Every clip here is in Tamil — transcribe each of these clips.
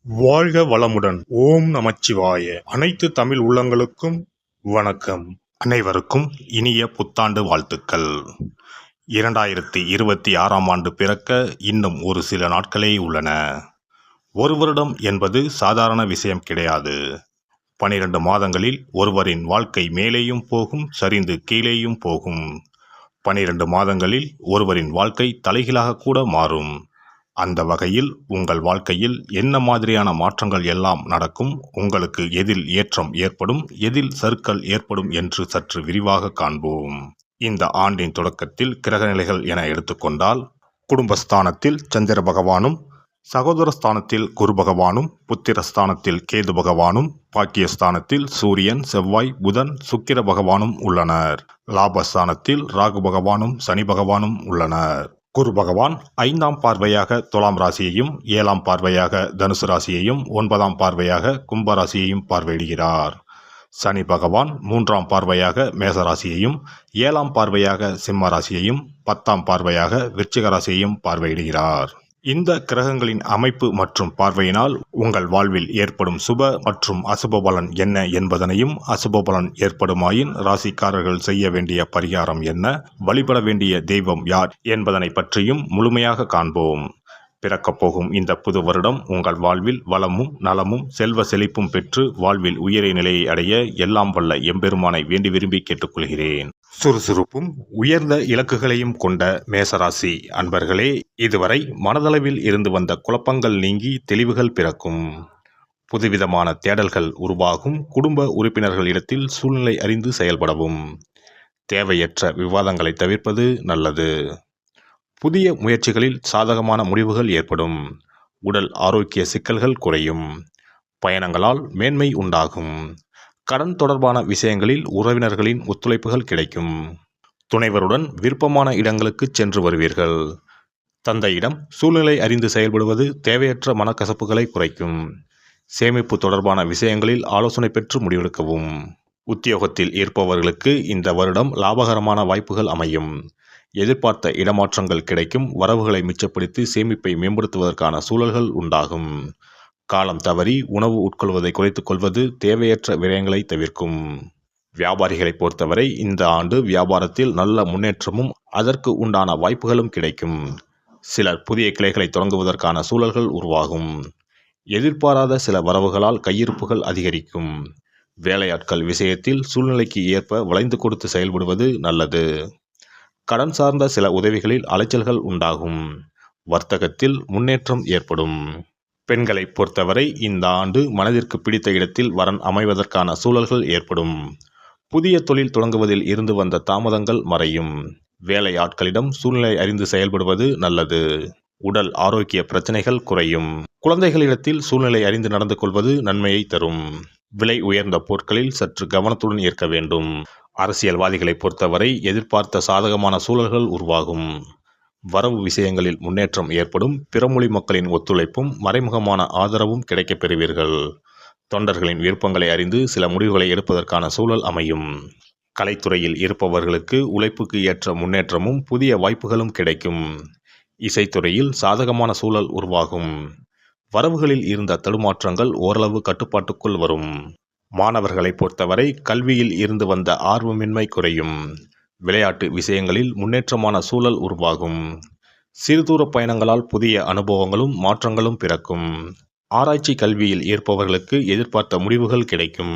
வாழ்க வளமுடன். ஓம் நமச்சிவாய. அனைத்து தமிழ் உள்ளங்களுக்கும் வணக்கம். அனைவருக்கும் இனிய புத்தாண்டு வாழ்த்துக்கள். 2026ஆம் ஆண்டு பிறக்க இன்னும் ஒரு சில நாட்களே உள்ளன. ஒரு வருடம் என்பது சாதாரண விஷயம் கிடையாது. 12 மாதங்களில் ஒருவரின் வாழ்க்கை மேலேயும் போகும், சரிந்து கீழேயும் போகும். 12 மாதங்களில் ஒருவரின் வாழ்க்கை தலைகீழாக கூட மாறும். அந்த வகையில் உங்கள் வாழ்க்கையில் என்ன மாதிரியான மாற்றங்கள் எல்லாம் நடக்கும், உங்களுக்கு எதில் ஏற்றம் ஏற்படும், எதில் சறுக்கல் ஏற்படும் என்று சற்று விரிவாக காண்போம். இந்த ஆண்டின் தொடக்கத்தில் கிரகநிலைகள் என எடுத்துக்கொண்டால், குடும்பஸ்தானத்தில் சந்திர பகவானும், சகோதரஸ்தானத்தில் குரு பகவானும், புத்திரஸ்தானத்தில் கேது பகவானும், பாக்கியஸ்தானத்தில் சூரியன், செவ்வாய், புதன், சுக்கிர பகவானும் உள்ளனர். லாபஸ்தானத்தில் ராகு பகவானும் சனி பகவானும் உள்ளனர். குரு பகவான் 5ஆம் பார்வையாக துலாம் ராசியையும், 7ஆம் பார்வையாக தனுசு ராசியையும், 9ஆம் பார்வையாக கும்ப ராசியையும் பார்வையிடுகிறார். சனி பகவான் 3ஆம் பார்வையாக மேச ராசியையும், 7ஆம் பார்வையாக சிம்ம ராசியையும், 10ஆம் பார்வையாக விருச்சிக ராசியையும் பார்வையிடுகிறார். இந்த கிரகங்களின் அமைப்பு மற்றும் பார்வையினால் உங்கள் வாழ்வில் ஏற்படும் சுப மற்றும் அசுப பலன் என்ன என்பதனையும், அசுப பலன் ஏற்படுமாயின் ராசிக்காரர்கள் செய்ய வேண்டிய பரிகாரம் என்ன, வழிபட வேண்டிய தெய்வம் யார் என்பதனை பற்றியும் முழுமையாக காண்போம். பிறக்கப் போகும் இந்த புது வருடம் உங்கள் வாழ்வில் வளமும் நலமும் செல்வ செழிப்பும் பெற்று வாழ்வில் உயரிய நிலையை அடைய எல்லாம் வல்ல எம்பெருமானை வேண்டி விரும்பி கேட்டுக்கொள்கிறேன். சுறுசுறுப்பும் உயர்ந்த இலக்குகளையும் கொண்ட மேசராசி அன்பர்களே, இதுவரை மனதளவில் இருந்து வந்த குழப்பங்கள் நீங்கி தெளிவுகள் பிறக்கும். புதுவிதமான தேடல்கள் உருவாகும். குடும்ப உறுப்பினர்களிடத்தில் சூழ்நிலை அறிந்து செயல்படவும். தேவையற்ற விவாதங்களை தவிர்ப்பது நல்லது. புதிய முயற்சிகளில் சாதகமான முடிவுகள் ஏற்படும். உடல் ஆரோக்கிய சிக்கல்கள் குறையும். பயணங்களால் மேன்மை உண்டாகும். கடன் தொடர்பான விஷயங்களில் உறவினர்களின் ஒத்துழைப்புகள் கிடைக்கும். துணைவருடன் விருப்பமான இடங்களுக்கு சென்று வருவீர்கள். தந்தையிடம் சூழ்நிலை அறிந்து செயல்படுவது தேவையற்ற மனக்கசப்புகளை குறைக்கும். சேமிப்பு தொடர்பான விஷயங்களில் ஆலோசனை பெற்று முடிவெடுக்கவும். உத்தியோகத்தில் இருப்பவர்களுக்கு இந்த வருடம் லாபகரமான வாய்ப்புகள் அமையும். எதிர்பார்த்த இடமாற்றங்கள் கிடைக்கும். வரவுகளை மிச்சப்படுத்தி சேமிப்பை மேம்படுத்துவதற்கான சூழல்கள் உண்டாகும். காலம் தவறி உணவு உட்கொள்வதை குறைத்துக் கொள்வது தேவையற்ற விரயங்களை தவிர்க்கும். வியாபாரிகளை பொறுத்தவரை இந்த ஆண்டு வியாபாரத்தில் நல்ல முன்னேற்றமும் அதற்கு உண்டான வாய்ப்புகளும் கிடைக்கும். சிலர் புதிய கிளைகளை தொடங்குவதற்கான சூழல்கள் உருவாகும். எதிர்பாராத சில வரவுகளால் கையிருப்புகள் அதிகரிக்கும். வேலையாட்கள் விஷயத்தில் சூழ்நிலைக்கு ஏற்ப வளைந்து கொடுத்து செயல்படுவது நல்லது. கடன் சார்ந்த சில உதவிகளில் அலைச்சல்கள் உண்டாகும். வர்த்தகத்தில் முன்னேற்றம் ஏற்படும். பெண்களை பொறுத்தவரை இந்த ஆண்டு மனதிற்கு பிடித்த இடத்தில் வரன் அமைவதற்கான சூழல்கள் ஏற்படும். புதிய தொழில் தொடங்குவதில் இருந்து வந்த தாமதங்கள் மறையும். வேலை ஆட்களிடம் சூழ்நிலை அறிந்து செயல்படுவது நல்லது. உடல் ஆரோக்கிய பிரச்சனைகள் குறையும். குழந்தைகளிடத்தில் சூழ்நிலை அறிந்து நடந்து கொள்வது நன்மையை தரும். விலை உயர்ந்த பொருட்களில் சற்று கவனத்துடன் இருக்க வேண்டும். அரசியல்வாதிகளை பொறுத்தவரை எதிர்பார்த்த சாதகமான சூழல்கள் உருவாகும். வரவு விஷயங்களில் முன்னேற்றம் ஏற்படும். பிறமொழி மக்களின் ஒத்துழைப்பும் மறைமுகமான ஆதரவும் கிடைக்கப் பெறுவீர்கள். தொண்டர்களின் விருப்பங்களை அறிந்து சில முடிவுகளை எடுப்பதற்கான சூழல் அமையும். கலைத்துறையில் இருப்பவர்களுக்கு உழைப்புக்கு ஏற்ற முன்னேற்றமும் புதிய வாய்ப்புகளும் கிடைக்கும். இசைத்துறையில் சாதகமான சூழல் உருவாகும். வரவுகளில் இருந்த தடுமாற்றங்கள் ஓரளவு கட்டுப்பாட்டுக்குள் வரும். மாணவர்களை பொறுத்தவரை கல்வியில் இருந்து வந்த ஆர்வமின்மை குறையும். விளையாட்டு விஷயங்களில் முன்னேற்றமான சூழல் உருவாகும். சிறுதூர பயணங்களால் புதிய அனுபவங்களும் மாற்றங்களும் பிறக்கும். ஆராய்ச்சி கல்வியில் இருப்பவர்களுக்கு எதிர்பார்த்த முடிவுகள் கிடைக்கும்.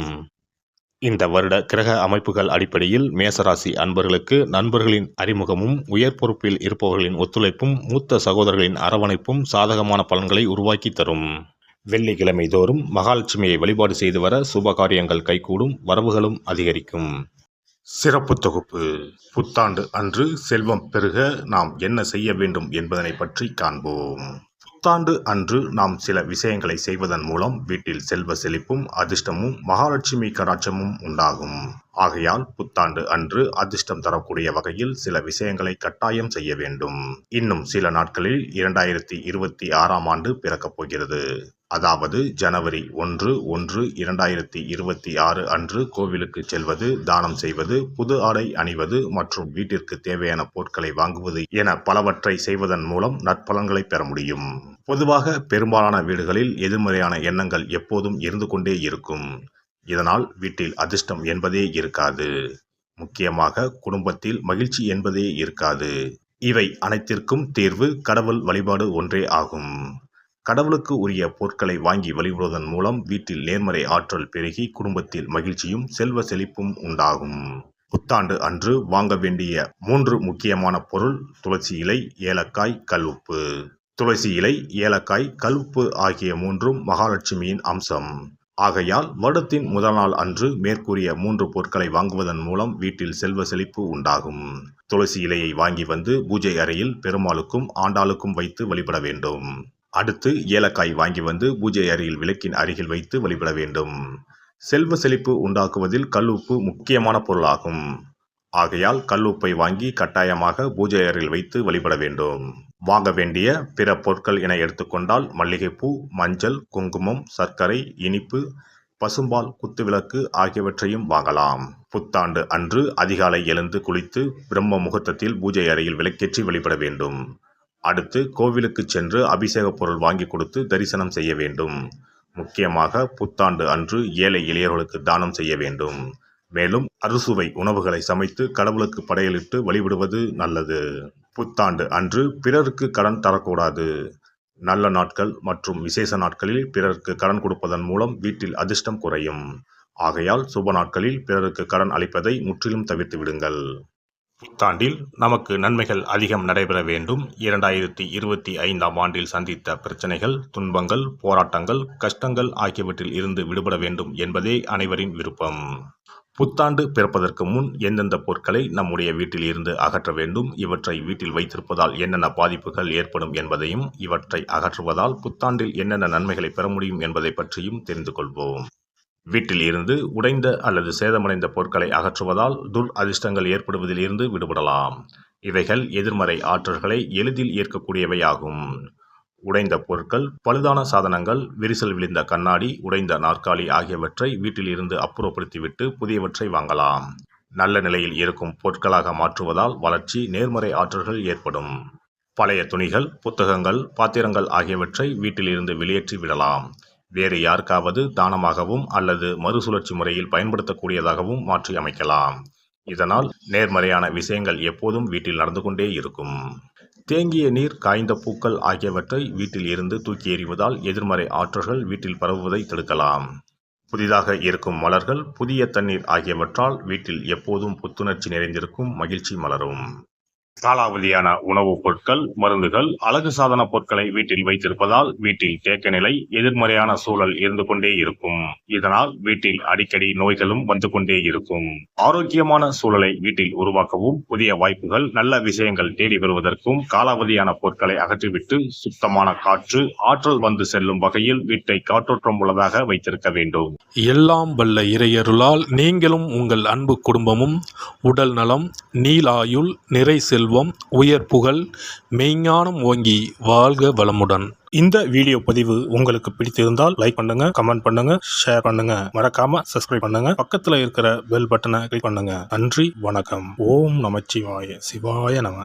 இந்த வருட கிரக அமைப்புகள் அடிப்படையில் மேசராசி அன்பர்களுக்கு நண்பர்களின் அறிமுகமும், உயர் பொறுப்பில் இருப்பவர்களின் ஒத்துழைப்பும், மூத்த சகோதரர்களின் அரவணைப்பும் சாதகமான பலன்களை உருவாக்கி தரும். வெள்ளிக்கிழமை தோறும் மகாலட்சுமியை வழிபாடு செய்து வர சுபகாரியங்கள் கைகூடும். வரவுகளும் அதிகரிக்கும். சிறப்பு தொகுப்பு. புத்தாண்டு அன்று செல்வம் பெருக நாம் என்ன செய்ய வேண்டும் என்பதனை பற்றி காண்போம். புத்தாண்டு அன்று நாம் சில விஷயங்களை செய்வதன் மூலம் வீட்டில் செல்வ செழிப்பும் அதிர்ஷ்டமும் மகாலட்சுமி கடாட்சமும் உண்டாகும். ஆகையால் புத்தாண்டு அன்று அதிர்ஷ்டம் தரக்கூடிய வகையில் சில விஷயங்களை கட்டாயம் செய்ய வேண்டும். இன்னும் சில நாட்களில் 2026ஆம் ஆண்டு பிறக்கப் போகிறது. அதாவது ஜனவரி 1/1/2026 அன்று கோவிலுக்கு செல்வது, தானம் செய்வது, புது ஆடை அணிவது மற்றும் வீட்டிற்கு தேவையான பொருட்களை வாங்குவது என பலவற்றை செய்வதன் மூலம் நற்பலன்களை பெற முடியும். பொதுவாக பெரும்பாலான வீடுகளில் எதிர்மறையான எண்ணங்கள் எப்போதும் இருந்து கொண்டே இருக்கும். இதனால் வீட்டில் அதிர்ஷ்டம் என்பதே இருக்காது. முக்கியமாக குடும்பத்தில் மகிழ்ச்சி என்பதே இருக்காது. இவை அனைத்திற்கும் தீர்வு கடவுள் வழிபாடு ஒன்றே ஆகும். கடவுளுக்கு உரிய பொருட்களை வாங்கி வழிபடுவதன் மூலம் வீட்டில் நேர்மறை ஆற்றல் பெருகி குடும்பத்தில் மகிழ்ச்சியும் செல்வ செழிப்பும் உண்டாகும். புத்தாண்டு அன்று வாங்க வேண்டிய 3 முக்கியமான பொருள்: துளசி இலை, ஏலக்காய், கல்லுப்பு. துளசி இலை, ஏலக்காய், கல்லுப்பு ஆகிய 3ம் மகாலட்சுமியின் அம்சம். ஆகையால் வருடத்தின் முதல் நாள் அன்று மேற்கூறிய 3 பொருட்களை வாங்குவதன் மூலம் வீட்டில் செல்வ செழிப்பு உண்டாகும். துளசி இலையை வாங்கி வந்து பூஜை அறையில் பெருமாளுக்கும் ஆண்டாளுக்கும் வைத்து வழிபட வேண்டும். அடுத்து ஏலக்காய் வாங்கி வந்து பூஜை அறையில் விளக்கின் அருகில் வைத்து வழிபட வேண்டும். செல்வ செழிப்பு உண்டாக்குவதில் கல்லுப்பு முக்கியமான பொருளாகும். ஆகையால் கல்லுப்பை வாங்கி கட்டாயமாக பூஜை அறையில் வைத்து வழிபட வேண்டும். வாங்க வேண்டிய பிற பொருட்கள் என எடுத்துக்கொண்டால் மல்லிகைப்பூ, மஞ்சள், குங்குமம், சர்க்கரை, இனிப்பு, பசும்பால், குத்துவிளக்கு ஆகியவற்றையும் வாங்கலாம். புத்தாண்டு அன்று அதிகாலை எழுந்து குளித்து பிரம்ம முகூர்த்தத்தில் பூஜை அறையில் விளக்கேற்றி வழிபட வேண்டும். அடுத்து கோவிலுக்கு சென்று அபிஷேக பொருள் வாங்கி கொடுத்து தரிசனம் செய்ய வேண்டும். முக்கியமாக புத்தாண்டு அன்று ஏழை எளியவர்களுக்கு தானம் செய்ய வேண்டும். மேலும் அறுசுவை உணவுகளை சமைத்து கடவுளுக்கு படையலிட்டு வழிபடுவது நல்லது. புத்தாண்டு அன்று பிறருக்கு கடன் தரக்கூடாது. நல்ல நாட்கள் மற்றும் விசேஷ நாட்களில் பிறருக்கு கடன் கொடுப்பதன் மூலம் வீட்டில் அதிர்ஷ்டம் குறையும். ஆகையால் சுப நாட்களில் பிறருக்கு கடன் அளிப்பதை முற்றிலும் தவிர்த்து விடுங்கள். புத்தாண்டில் நமக்கு நன்மைகள் அதிகம் நடைபெற வேண்டும். 2025ஆம் ஆண்டில் சந்தித்த பிரச்சனைகள், துன்பங்கள், போராட்டங்கள், கஷ்டங்கள் ஆகியவற்றில் இருந்து விடுபட வேண்டும் என்பதே அனைவரின் விருப்பம். புத்தாண்டு பிறப்பதற்கு முன் எந்தெந்த பொருட்களை நம்முடைய வீட்டில் இருந்து அகற்ற வேண்டும், இவற்றை வீட்டில் வைத்திருப்பதால் என்னென்ன பாதிப்புகள் ஏற்படும் என்பதையும், இவற்றை அகற்றுவதால் புத்தாண்டில் என்னென்ன நன்மைகளை பெற முடியும் என்பதை பற்றியும் தெரிந்து கொள்வோம். வீட்டில் இருந்து உடைந்த அல்லது சேதமடைந்த பொருட்களை அகற்றுவதால் துர் அதிர்ஷ்டங்கள் ஏற்படுவதில் இருந்து விடுபடலாம். இவைகள் எதிர்மறை ஆற்றல்களை எளிதில் ஈர்க்கக்கூடியவையாகும். உடைந்த பொருட்கள், பழுதான சாதனங்கள், விரிசல் விழுந்த கண்ணாடி, உடைந்த நாற்காலி ஆகியவற்றை வீட்டில் இருந்து அப்புறப்படுத்திவிட்டு புதியவற்றை வாங்கலாம். நல்ல நிலையில் இருக்கும் பொருட்களாக மாற்றுவதால் வளர்ச்சி, நேர்மறை ஆற்றல்கள் ஏற்படும். பழைய துணிகள், புத்தகங்கள், பாத்திரங்கள் ஆகியவற்றை வீட்டில் இருந்து வெளியேற்றி விடலாம். வேறு யாருக்காவது தானமாகவும் அல்லது மறுசுழற்சி முறையில் பயன்படுத்தக்கூடியதாகவும் மாற்றி அமைக்கலாம். இதனால் நேர்மறையான விஷயங்கள் எப்போதும் வீட்டில் நடந்து கொண்டே இருக்கும். தேங்கிய நீர், காய்ந்த பூக்கள் ஆகியவற்றை வீட்டில் இருந்து தூக்கி எறிவதால் எதிர்மறை ஆற்றல்கள் வீட்டில் பரவுவதை தடுக்கலாம். புதிதாக இருக்கும் மலர்கள், புதிய தண்ணீர் ஆகியவற்றால் வீட்டில் எப்போதும் புத்துணர்ச்சி நிறைந்திருக்கும், மகிழ்ச்சி மலரும். காலாவதியான உணவுப் பொருட்கள், மருந்துகள், அழகு சாதன பொருட்களை வீட்டில் வைத்திருப்பதால் வீட்டில் தேக்க நிலை, எதிர்மறையான சூழல் இருந்து கொண்டே இருக்கும். இதனால் வீட்டில் அடிக்கடி நோய்களும் வந்து கொண்டே இருக்கும். ஆரோக்கியமான சூழலை வீட்டில் உருவாக்கவும், புதிய வாய்ப்புகள், நல்ல விஷயங்கள் தேடி வருவதற்கும் காலாவதியான பொருட்களை அகற்றிவிட்டு சுத்தமான காற்று, ஆற்றல் வந்து செல்லும் வகையில் வீட்டை காற்றோட்டம் உள்ளதாக வைத்திருக்க வேண்டும். எல்லாம் வல்ல இறையருளால் நீங்களும் உங்கள் அன்பு குடும்பமும் உடல் நலம், நீளாயுள், நிறை செல்வம், உயர் புகழ், மெய்ஞானம் ஓங்கி வாழ்க வளமுடன். இந்த வீடியோ பதிவு உங்களுக்கு பிடித்திருந்தால் லைக் பண்ணுங்க, கமெண்ட் பண்ணுங்க, ஷேர் பண்ணுங்க, மறக்காம சப்ஸ்கிரைப் பண்ணுங்க, பக்கத்துல இருக்கிற பெல் பட்டனை கிளிக் பண்ணுங்க. நன்றி, வணக்கம். ஓம் நமச்சிவாய. சிவாய நம.